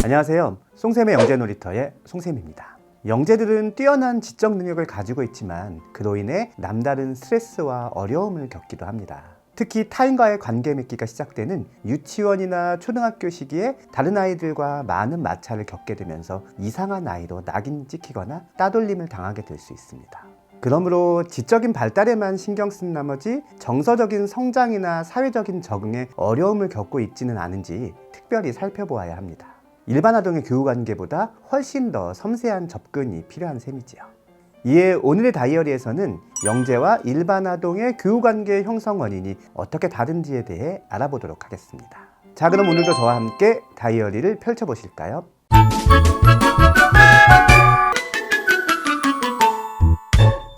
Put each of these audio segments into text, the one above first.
안녕하세요. 송샘의 영재놀이터의 송샘입니다. 영재들은 뛰어난 지적 능력을 가지고 있지만 그로 인해 남다른 스트레스와 어려움을 겪기도 합니다. 특히 타인과의 관계 맺기가 시작되는 유치원이나 초등학교 시기에 다른 아이들과 많은 마찰을 겪게 되면서 이상한 아이로 낙인 찍히거나 따돌림을 당하게 될 수 있습니다. 그러므로 지적인 발달에만 신경 쓴 나머지 정서적인 성장이나 사회적인 적응에 어려움을 겪고 있지는 않은지 특별히 살펴보아야 합니다. 일반 아동의 교우관계보다 훨씬 더 섬세한 접근이 필요한 셈이지요. 이에 오늘의 다이어리에서는 영재와 일반 아동의 교우관계 형성 원인이 어떻게 다른지에 대해 알아보도록 하겠습니다. 자, 그럼 오늘도 저와 함께 다이어리를 펼쳐보실까요?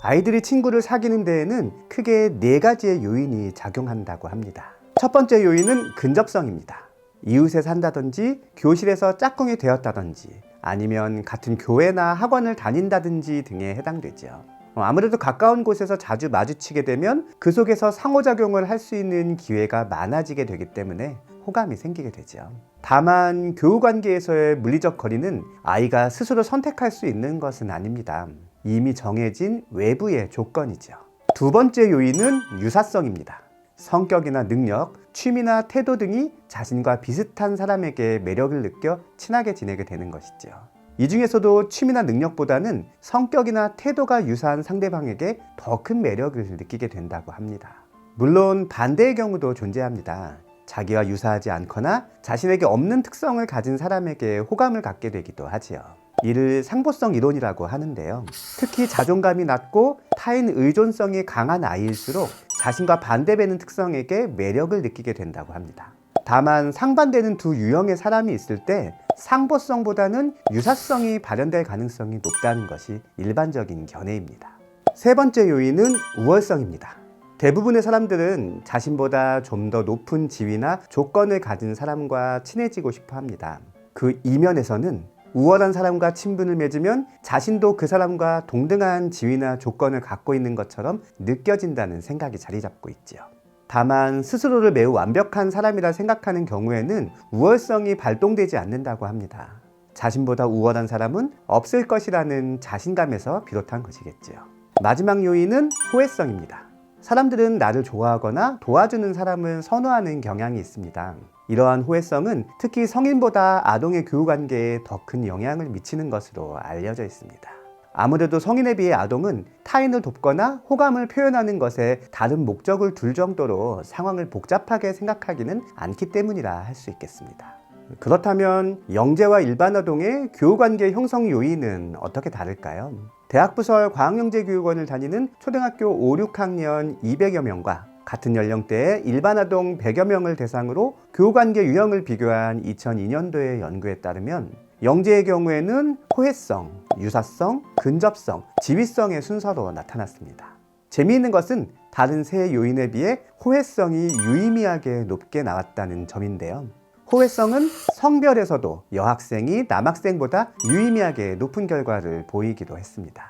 아이들이 친구를 사귀는 데에는 크게 4가지의 요인이 작용한다고 합니다. 첫 번째 요인은 근접성입니다. 이웃에 산다든지 교실에서 짝꿍이 되었다든지 아니면 같은 교회나 학원을 다닌다든지 등에 해당되죠. 아무래도 가까운 곳에서 자주 마주치게 되면 그 속에서 상호작용을 할 수 있는 기회가 많아지게 되기 때문에 호감이 생기게 되죠. 다만 교우관계에서의 물리적 거리는 아이가 스스로 선택할 수 있는 것은 아닙니다. 이미 정해진 외부의 조건이죠. 두 번째 요인은 유사성입니다. 성격이나 능력, 취미나 태도 등이 자신과 비슷한 사람에게 매력을 느껴 친하게 지내게 되는 것이죠. 이 중에서도 취미나 능력보다는 성격이나 태도가 유사한 상대방에게 더 큰 매력을 느끼게 된다고 합니다. 물론 반대의 경우도 존재합니다. 자기와 유사하지 않거나 자신에게 없는 특성을 가진 사람에게 호감을 갖게 되기도 하지요. 이를 상보성 이론이라고 하는데요. 특히 자존감이 낮고 타인 의존성이 강한 아이일수록 자신과 반대되는 특성에게 매력을 느끼게 된다고 합니다. 다만 상반되는 두 유형의 사람이 있을 때 상보성보다는 유사성이 발현될 가능성이 높다는 것이 일반적인 견해입니다. 세 번째 요인은 우월성입니다. 대부분의 사람들은 자신보다 좀 더 높은 지위나 조건을 가진 사람과 친해지고 싶어 합니다. 그 이면에서는 우월한 사람과 친분을 맺으면 자신도 그 사람과 동등한 지위나 조건을 갖고 있는 것처럼 느껴진다는 생각이 자리 잡고 있지요. 다만 스스로를 매우 완벽한 사람이라 생각하는 경우에는 우월성이 발동되지 않는다고 합니다. 자신보다 우월한 사람은 없을 것이라는 자신감에서 비롯한 것이겠지요. 마지막 요인은 호혜성입니다. 사람들은 나를 좋아하거나 도와주는 사람을 선호하는 경향이 있습니다. 이러한 호혜성은 특히 성인보다 아동의 교우관계에 더 큰 영향을 미치는 것으로 알려져 있습니다. 아무래도 성인에 비해 아동은 타인을 돕거나 호감을 표현하는 것에 다른 목적을 둘 정도로 상황을 복잡하게 생각하기는 않기 때문이라 할 수 있겠습니다. 그렇다면 영재와 일반 아동의 교우관계 형성 요인은 어떻게 다를까요? 대학부설 과학영재교육원을 다니는 초등학교 5, 6학년 200여 명과 같은 연령대의 일반 아동 100여 명을 대상으로 교우관계 유형을 비교한 2002년도의 연구에 따르면 영재의 경우에는 호혜성, 유사성, 근접성, 지위성의 순서로 나타났습니다. 재미있는 것은 다른 세 요인에 비해 호혜성이 유의미하게 높게 나왔다는 점인데요. 호혜성은 성별에서도 여학생이 남학생보다 유의미하게 높은 결과를 보이기도 했습니다.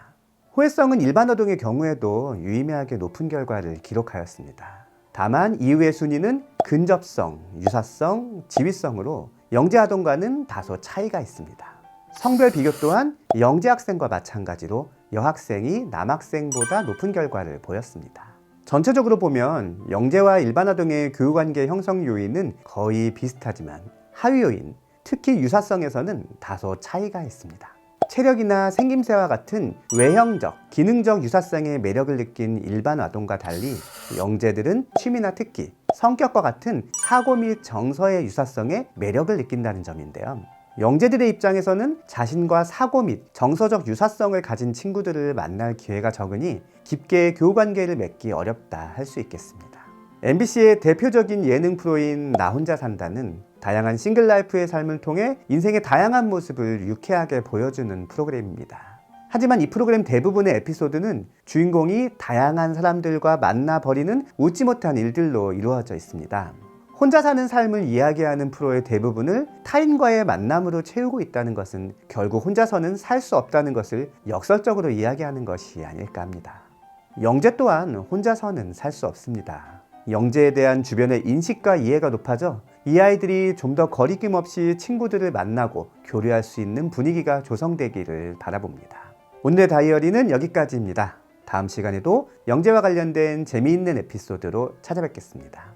호혜성은 일반 아동의 경우에도 유의미하게 높은 결과를 기록하였습니다. 다만 이후의 순위는 근접성, 유사성, 지위성으로 영재 아동과는 다소 차이가 있습니다. 성별 비교 또한 영재 학생과 마찬가지로 여학생이 남학생보다 높은 결과를 보였습니다. 전체적으로 보면 영재와 일반 아동의 교우관계 형성 요인은 거의 비슷하지만 하위 요인, 특히 유사성에서는 다소 차이가 있습니다. 체력이나 생김새와 같은 외형적, 기능적 유사성의 매력을 느낀 일반 아동과 달리 영재들은 취미나 특기, 성격과 같은 사고 및 정서의 유사성에 매력을 느낀다는 점인데요. 영재들의 입장에서는 자신과 사고 및 정서적 유사성을 가진 친구들을 만날 기회가 적으니 깊게 교우관계를 맺기 어렵다 할 수 있겠습니다. MBC의 대표적인 예능 프로인 나 혼자 산다는 다양한 싱글라이프의 삶을 통해 인생의 다양한 모습을 유쾌하게 보여주는 프로그램입니다. 하지만 이 프로그램 대부분의 에피소드는 주인공이 다양한 사람들과 만나버리는 웃지 못한 일들로 이루어져 있습니다. 혼자 사는 삶을 이야기하는 프로의 대부분을 타인과의 만남으로 채우고 있다는 것은 결국 혼자서는 살 수 없다는 것을 역설적으로 이야기하는 것이 아닐까 합니다. 영재 또한 혼자서는 살 수 없습니다. 영재에 대한 주변의 인식과 이해가 높아져 이 아이들이 좀 더 거리낌 없이 친구들을 만나고 교류할 수 있는 분위기가 조성되기를 바라봅니다. 오늘의 다이어리는 여기까지입니다. 다음 시간에도 영재와 관련된 재미있는 에피소드로 찾아뵙겠습니다.